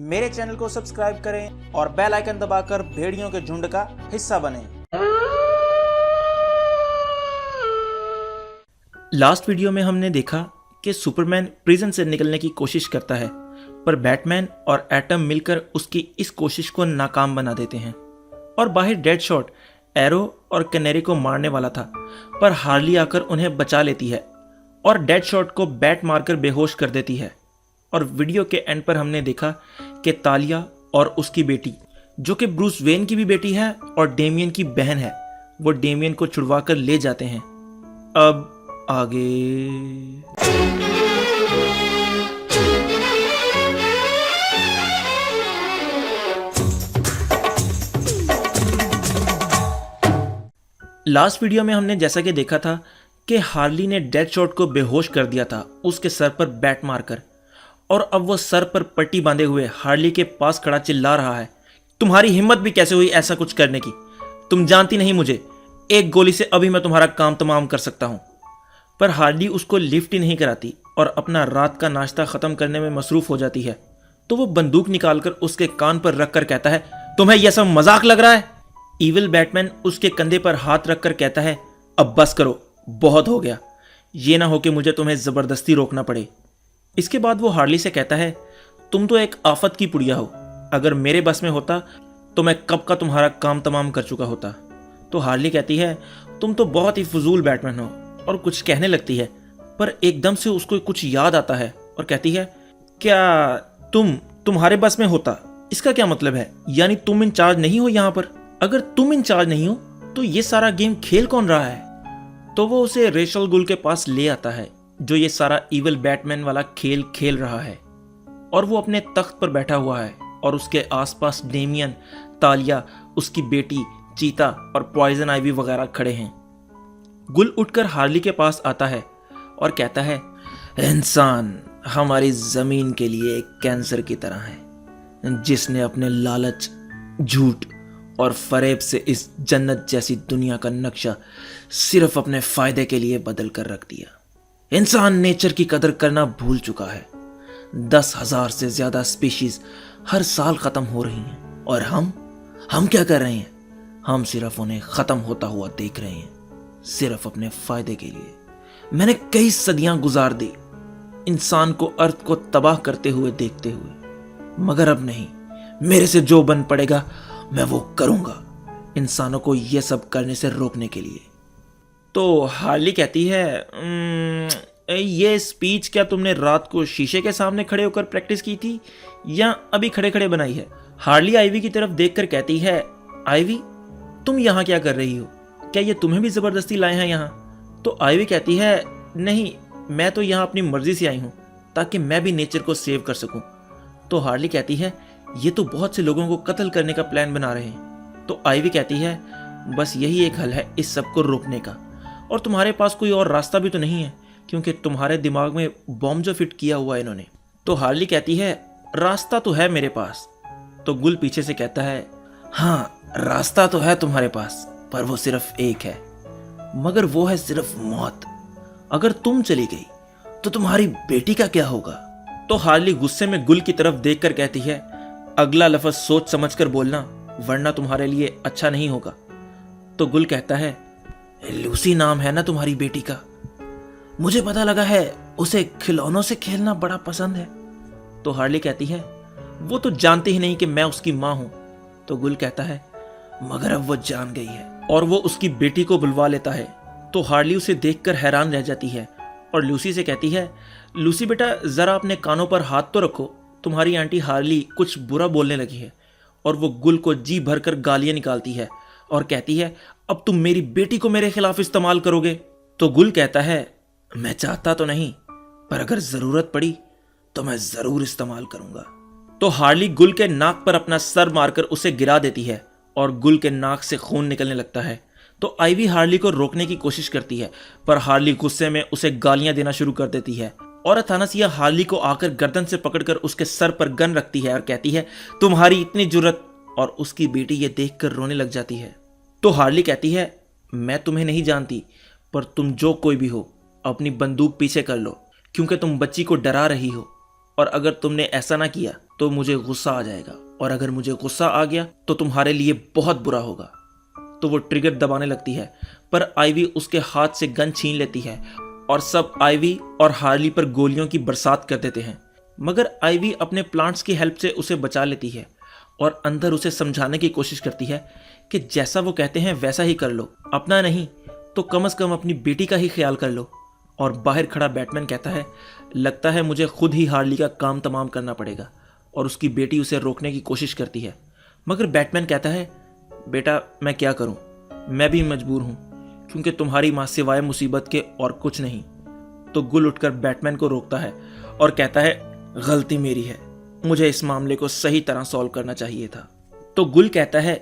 मेरे चैनल को सब्सक्राइब करें और बेल आइकन दबाकर भेड़ियों के झुंड का हिस्सा बनें। लास्ट वीडियो में हमने देखा कि सुपरमैन प्रिजन से निकलने की कोशिश करता है, पर बैटमैन और एटम मिलकर उसकी इस कोशिश को नाकाम बना देते हैं और बाहर डेडशॉट एरो और कैनेरी को मारने वाला था, पर हार्ली आकर उन्हें बचा लेती है और डेडशॉट को बैट मारकर बेहोश कर देती है। और वीडियो के एंड पर हमने देखा कि तालिया और उसकी बेटी, जो कि ब्रूस वेन की भी बेटी है और डेमियन की बहन है, वो डेमियन को छुड़वा कर ले जाते हैं। अब आगे लास्ट वीडियो में हमने जैसा कि देखा था कि हार्ली ने डेडशॉट को बेहोश कर दिया था उसके सर पर बैट मारकर, और अब वो सर पर पट्टी बांधे हुए हार्ली के पास खड़ा चिल्ला रहा है, तुम्हारी हिम्मत भी कैसे हुई ऐसा कुछ करने की? तुम जानती नहीं मुझे, एक गोली से अभी मैं तुम्हारा काम तमाम कर सकता हूं। पर हार्ली उसको लिफ्ट ही नहीं कराती और अपना रात का नाश्ता खत्म करने में मसरूफ हो जाती है। तो वो बंदूक निकालकर उसके कान पर रखकर कहता है, तुम्हें यह सब मजाक लग रहा है? इविल बैटमैन उसके कंधे पर हाथ रखकर कहता है, अब बस करो, बहुत हो गया, ये ना हो कि मुझे तुम्हें जबरदस्ती रोकना पड़े। इसके बाद वो हार्ली से कहता है, तुम तो एक आफत की पुड़िया हो, अगर मेरे बस में होता तो मैं कब का तुम्हारा काम तमाम कर चुका होता। तो हार्ली कहती है, तुम तो बहुत ही फजूल बैटमैन हो, और कुछ कहने लगती है, पर एकदम से उसको कुछ याद आता है और कहती है, क्या तुम्हारे बस में होता इसका क्या मतलब है? यानी तुम इंचार्ज नहीं हो यहाँ पर? अगर तुम इंचार्ज नहीं हो तो ये सारा गेम खेल कौन रहा है? तो वो उसे रेशल गुल के पास ले आता है, जो ये सारा इविल बैटमैन वाला खेल खेल रहा है, और वो अपने तख्त पर बैठा हुआ है और उसके आसपास डेमियन, तालिया, उसकी बेटी, चीता और पॉइजन आइवी वगैरह खड़े हैं। गुल उठकर हार्ली के पास आता है और कहता है, इंसान हमारी जमीन के लिए एक कैंसर की तरह है, जिसने अपने लालच, झूठ और फरेब से इस जन्नत जैसी दुनिया का नक्शा सिर्फ अपने फायदे के लिए बदल कर रख दिया। इंसान नेचर की कदर करना भूल चुका है। 10,000 से ज्यादा स्पीशीज हर साल खत्म हो रही हैं, और हम क्या कर रहे हैं? हम सिर्फ उन्हें खत्म होता हुआ देख रहे हैं, सिर्फ अपने फायदे के लिए। मैंने कई सदियां गुजार दी इंसान को अर्थ को तबाह करते हुए देखते हुए, मगर अब नहीं, मेरे से जो बन पड़ेगा मैं वो करूंगा, इंसानों को यह सब करने से रोकने के लिए। तो हार्ली कहती है, ये स्पीच क्या तुमने रात को शीशे के सामने खड़े होकर प्रैक्टिस की थी या अभी खड़े खड़े बनाई है? हार्ली आइवी की तरफ देखकर कहती है, आइवी तुम यहाँ क्या कर रही हो? क्या ये तुम्हें भी जबरदस्ती लाए हैं यहाँ? तो आइवी कहती है, नहीं, मैं तो यहाँ अपनी मर्जी से आई हूँ ताकि मैं भी नेचर को सेव कर सकूं। तो हार्ली कहती है, ये तो बहुत से लोगों को कत्ल करने का प्लान बना रहे हैं। तो आइवी कहती है, बस यही एक हल है इस सब को रोकने का, और तुम्हारे पास कोई और रास्ता भी तो नहीं है, क्योंकि तुम्हारे दिमाग में बॉम्ब जो फिट किया हुआ है इन्होंने। तो हार्ली कहती है, रास्ता तो है मेरे पास। तो गुल पीछे से कहता है, हाँ रास्ता तो है तुम्हारे पास, पर वो सिर्फ एक है, मगर वो है सिर्फ मौत। अगर तुम चली गई तो तुम्हारी बेटी का क्या होगा? तो हार्ली गुस्से में गुल की तरफ देखकर कहती है, अगला लफ्ज सोच समझकर बोलना, वरना तुम्हारे लिए अच्छा नहीं होगा। तो गुल कहता है, लूसी नाम है ना तुम्हारी बेटी का? मुझे पता लगा है उसे खिलौनों से खेलना बड़ा पसंद है। तो हार्ली कहती है, वो तो जानती ही नहीं कि मैं उसकी मां हूं। तो गुल कहता है, मगर अब वो जान गई है, और वो उसकी बेटी को बुलवा लेता है। तो हार्ली उसे देखकर हैरान रह जाती है और लूसी से कहती है, लूसी बेटा जरा अपने कानों पर हाथ तो रखो, तुम्हारी आंटी हार्ली कुछ बुरा बोलने लगी है। और वो गुल को जी भरकर गालियां निकालती है और कहती है, अब तुम मेरी बेटी को मेरे खिलाफ इस्तेमाल करोगे? तो गुल कहता है, मैं चाहता तो नहीं, पर अगर जरूरत पड़ी तो मैं जरूर इस्तेमाल करूंगा। तो हार्ली गुल के नाक पर अपना सर मारकर उसे गिरा देती है और गुल के नाक से खून निकलने लगता है। तो आइवी हार्ली को रोकने की कोशिश करती है, पर हार्ली गुस्से में उसे गालियां देना शुरू कर देती है, और अथानासिया हार्ली को आकर गर्दन से पकड़कर उसके सर पर गन रखती है और कहती है, तुम्हारी इतनी जुर्रत। और उसकी बेटी ये देखकर रोने लग जाती है। तो हार्ली कहती है, मैं तुम्हें नहीं जानती, पर तुम जो कोई भी हो अपनी बंदूक पीछे कर लो, क्योंकि तुम बच्ची को डरा रही हो। और अगर तुमने ऐसा ना किया तो मुझे गुस्सा आ जाएगा, और अगर मुझे गुस्सा आ गया तो तुम्हारे लिए बहुत बुरा होगा। तो वो ट्रिगर दबाने लगती है, पर आइवी उसके हाथ से गन छीन लेती है और सब आइवी और हार्ली पर गोलियों की बरसात कर देते हैं। मगर आइवी अपने प्लांट्स की हेल्प से उसे बचा लेती है और अंदर उसे समझाने की कोशिश करती है कि जैसा वो कहते हैं वैसा ही कर लो, अपना नहीं तो कम से कम अपनी बेटी का ही ख्याल कर लो। और बाहर खड़ा बैटमैन कहता है, लगता है मुझे खुद ही हार्ली का काम तमाम करना पड़ेगा। और उसकी बेटी उसे रोकने की कोशिश करती है, मगर बैटमैन कहता है, बेटा मैं क्या करूं, मैं भी मजबूर हूं, क्योंकि तुम्हारी मां सिवाय मुसीबत के और कुछ नहीं। तो गुल उठकर बैटमैन को रोकता है और कहता है, गलती मेरी है, मुझे इस मामले को सही तरह सॉल्व करना चाहिए था। तो गुल कहता है,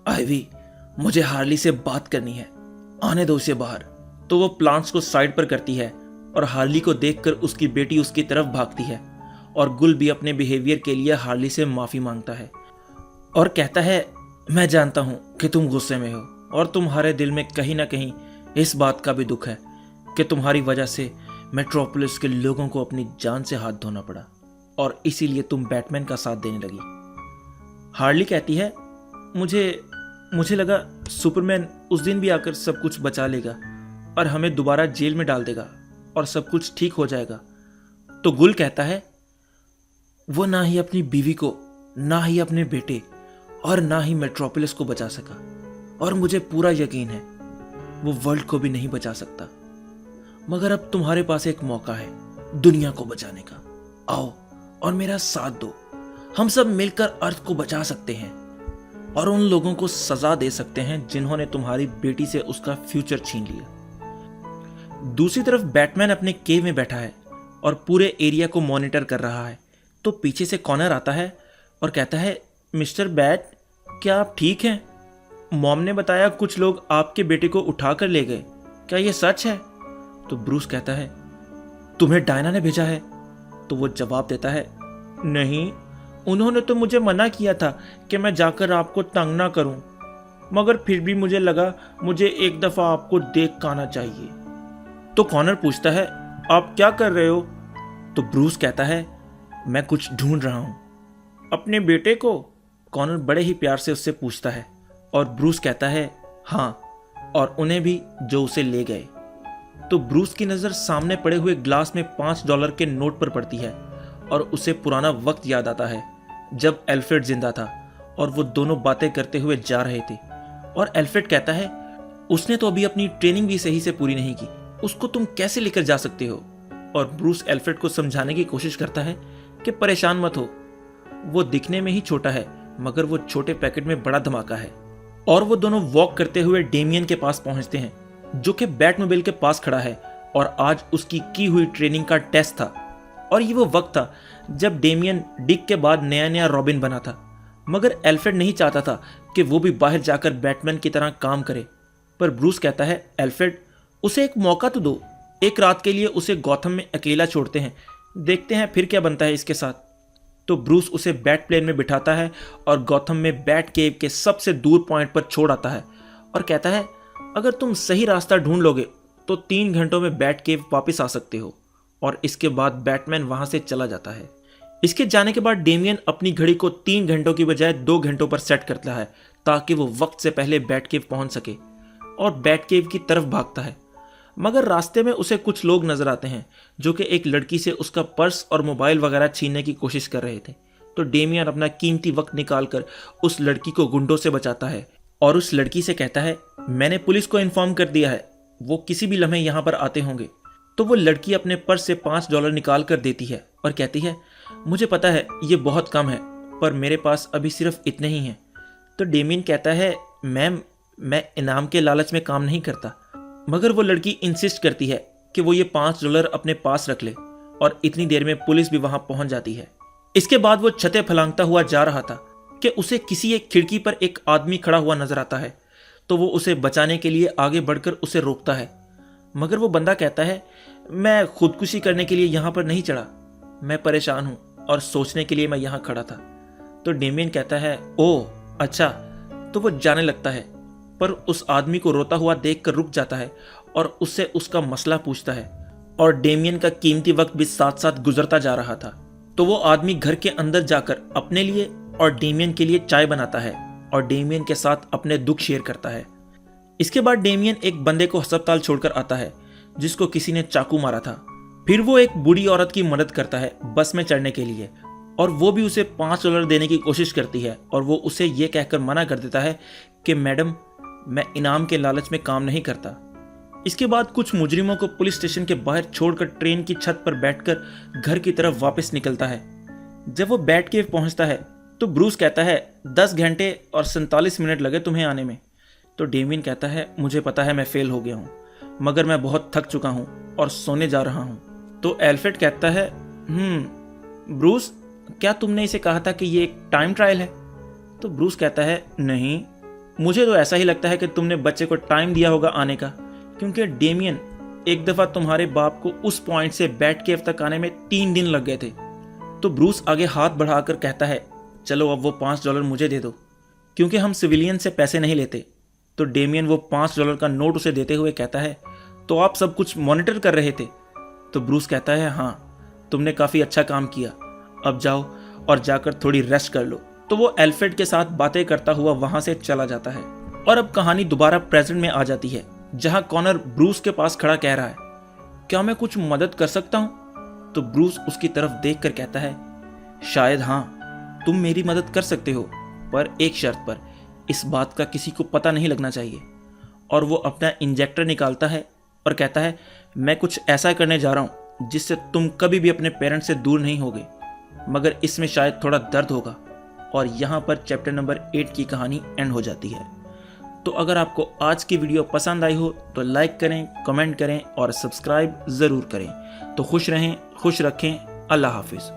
आइवी मुझे हार्ली से बात करनी है, आने दो उसे बाहर। तो वो प्लांट्स को साइड पर करती है और हार्ली को देखकर उसकी बेटी उसकी तरफ भागती है, और गुल भी अपने बिहेवियर के लिए हार्ली से माफी मांगता है और कहता है, मैं जानता हूं कि तुम गुस्से में हो और तुम्हारे दिल में कहीं ना कहीं इस बात का भी दुख है कि तुम्हारी वजह से मेट्रोपोलिस के लोगों को अपनी जान से हाथ धोना पड़ा, और इसीलिए तुम बैटमैन का साथ देने लगी। हार्ली कहती है, मुझे लगा सुपरमैन उस दिन भी आकर सब कुछ बचा लेगा और हमें दोबारा जेल में डाल देगा और सब कुछ ठीक हो जाएगा। तो गुल कहता है, वो ना ही अपनी बीवी को, ना ही अपने बेटे और ना ही मेट्रोपोलिस को बचा सका, और मुझे पूरा यकीन है वो वर्ल्ड को भी नहीं बचा सकता। मगर अब तुम्हारे पास एक मौका है दुनिया को बचाने का, आओ और मेरा साथ दो। हम सब मिलकर अर्थ को बचा सकते हैं और उन लोगों को सजा दे सकते हैं जिन्होंने तुम्हारी बेटी से उसका फ्यूचर छीन लिया। दूसरी तरफ बैटमैन अपने केव में बैठा है और पूरे एरिया को मॉनिटर कर रहा है। तो पीछे से कॉनर आता है और कहता है, मिस्टर बैट, क्या आप ठीक हैं? मॉम ने बताया कुछ लोग आपके बेटे को उठा कर ले गए, क्या ये सच है? तो ब्रूस कहता है, तुम्हें डायना ने भेजा है? तो वो जवाब देता है, नहीं, उन्होंने तो मुझे मना किया था कि मैं जाकर आपको तंग ना करूं, मगर फिर भी मुझे लगा मुझे एक दफा आपको देख कर आना चाहिए। तो कॉनर पूछता है, आप क्या कर रहे हो? तो ब्रूस कहता है, मैं कुछ ढूंढ रहा हूं। अपने बेटे को? कॉनर बड़े ही प्यार से उससे पूछता है और ब्रूस कहता है, हाँ, और उन्हें भी जो उसे ले गए। तो ब्रूस की नज़र सामने पड़े हुए ग्लास में $5 के नोट पर पड़ती है और उसे पुराना वक्त याद आता है जब एल्फ्रेड जिंदा था और वो दोनों बातें करते हुए जा रहे थे। और एल्फ्रेड कहता है, उसने तो अभी अपनी ट्रेनिंग भी सही से पूरी नहीं की, उसको तुम कैसे लेकर जा सकते हो? और ब्रूस एल्फ्रेड को समझाने की कोशिश करता है कि परेशान मत हो, वो दिखने में ही छोटा है मगर वो छोटे पैकेट में बड़ा धमाका है। और वो दोनों वॉक करते हुए डेमियन के पास पहुंचते हैं, जो कि बैटमोबाइल के पास खड़ा है और आज उसकी की हुई ट्रेनिंग का टेस्ट था। और ये वो वक्त था जब डेमियन डिक के बाद नया नया रॉबिन बना था, मगर एल्फ्रेड नहीं चाहता था कि वो भी बाहर जाकर बैटमैन की तरह काम करे। पर ब्रूस कहता है, एल्फ्रेड, उसे एक मौका तो दो, एक रात के लिए उसे गॉथम में अकेला छोड़ते हैं, देखते हैं फिर क्या बनता है इसके साथ। तो ब्रूस उसे बैट प्लेन में बिठाता है और गॉथम में बैट केव के सबसे दूर पॉइंट पर छोड़ आता है और कहता है, अगर तुम सही रास्ता ढूंढ लोगे तो 3 घंटों में बैट केव वापस आ सकते हो। और इसके बाद बैटमैन वहां से चला जाता है। इसके जाने के बाद डेमियन अपनी घड़ी को 3 घंटों की बजाय 2 घंटों पर सेट करता है ताकि वो वक्त से पहले बैट केव पहुंच सके और बैट केव की तरफ भागता है। मगर रास्ते में उसे कुछ लोग नजर आते हैं जो कि एक लड़की से उसका पर्स और मोबाइल वगैरह छीनने की कोशिश कर रहे थे। तो डेमियन अपना कीमती वक्त निकालकर उस लड़की को गुंडों से बचाता है और उस लड़की से कहता है, मैंने पुलिस को इन्फॉर्म कर दिया है, वो किसी भी लम्हे यहाँ पर आते होंगे। तो वो लड़की अपने पर्स से $5 निकाल कर देती है और कहती है, मुझे पता है ये बहुत कम है, पर मेरे पास अभी सिर्फ इतने ही हैं। तो डेमियन कहता है, मैम, मैं इनाम के लालच में काम नहीं करता। मगर वो लड़की इंसिस्ट करती है कि वो ये $5 अपने पास रख ले और इतनी देर में पुलिस भी वहां पहुंच जाती है। इसके बाद वो छतें फलांगता हुआ जा रहा था कि उसे किसी एक खिड़की पर एक आदमी खड़ा हुआ नजर आता है। तो वो उसे बचाने के लिए आगे बढ़कर उसे रोकता है, मगर वो बंदा कहता है, मैं खुदकुशी करने के लिए यहाँ पर नहीं चढ़ा, मैं परेशान हूँ और सोचने के लिए मैं यहाँ खड़ा था। तो डेमियन कहता है, ओह अच्छा। तो वो जाने लगता है, पर उस आदमी को रोता हुआ देखकर रुक जाता है और उससे उसका मसला पूछता है। और डेमियन का कीमती वक्त भी साथ साथ गुजरता जा रहा था तो वो आदमी घर के अंदर जाकर अपने लिए और डेमियन के लिए चाय बनाता है और डेमियन के साथ अपने दुख शेयर करता है। इसके बाद डेमियन एक बंदे को अस्पताल छोड़कर आता है जिसको किसी ने चाकू मारा था। फिर वो एक बूढ़ी औरत की मदद करता है बस में चढ़ने के लिए, और वो भी उसे $5 देने की कोशिश करती है और वो उसे ये कहकर मना कर देता है कि मैडम, मैं इनाम के लालच में काम नहीं करता। इसके बाद कुछ मुजरिमों को पुलिस स्टेशन के बाहर छोड़कर ट्रेन की छत पर बैठकर घर की तरफ वापस निकलता है। जब वो बैट केव पहुंचता है तो ब्रूस कहता है 10 घंटे और 47 मिनट लगे तुम्हें आने में। तो डेमियन कहता है मुझे पता है मैं फेल हो गया हूँ, मगर मैं बहुत थक चुका हूँ और सोने जा रहा हूँ। तो एल्फ्रेड कहता है ब्रूस, क्या तुमने इसे कहा था कि ये एक टाइम ट्रायल है? तो ब्रूस कहता है नहीं, मुझे तो ऐसा ही लगता है कि तुमने बच्चे को टाइम दिया होगा आने का, क्योंकि डेमियन, एक दफ़ा तुम्हारे बाप को उस पॉइंट से बैट केव तक आने में 3 दिन लग गए थे। तो ब्रूस आगे हाथ बढ़ाकर कहता है चलो अब वो $5 मुझे दे दो, क्योंकि हम सिविलियन से पैसे नहीं लेते। तो डेमियन वो $5 का नोट उसे देते हुए कहता है तो आप सब कुछ मॉनिटर कर रहे थे? तो ब्रूस कहता है हाँ, तुमने काफ़ी अच्छा काम किया, अब जाओ और जाकर थोड़ी रेस्ट कर लो। तो वो एल्फ्रेड के साथ बातें करता हुआ वहां से चला जाता है। और अब कहानी दोबारा प्रेजेंट में आ जाती है, जहां कॉनर ब्रूस के पास खड़ा कह रहा है क्या मैं कुछ मदद कर सकता हूं? तो ब्रूस उसकी तरफ देखकर कहता है शायद हाँ, तुम मेरी मदद कर सकते हो, पर एक शर्त पर, इस बात का किसी को पता नहीं लगना चाहिए। और वो अपना इंजेक्टर निकालता है और कहता है मैं कुछ ऐसा करने जा रहा हूं जिससे तुम कभी भी अपने पेरेंट्स से दूर नहीं होगे, मगर इसमें शायद थोड़ा दर्द होगा। और यहाँ पर चैप्टर नंबर 8 की कहानी एंड हो जाती है। तो अगर आपको आज की वीडियो पसंद आई हो तो लाइक करें, कमेंट करें और सब्सक्राइब ज़रूर करें। तो खुश रहें, खुश रखें। अल्लाह हाफिज़।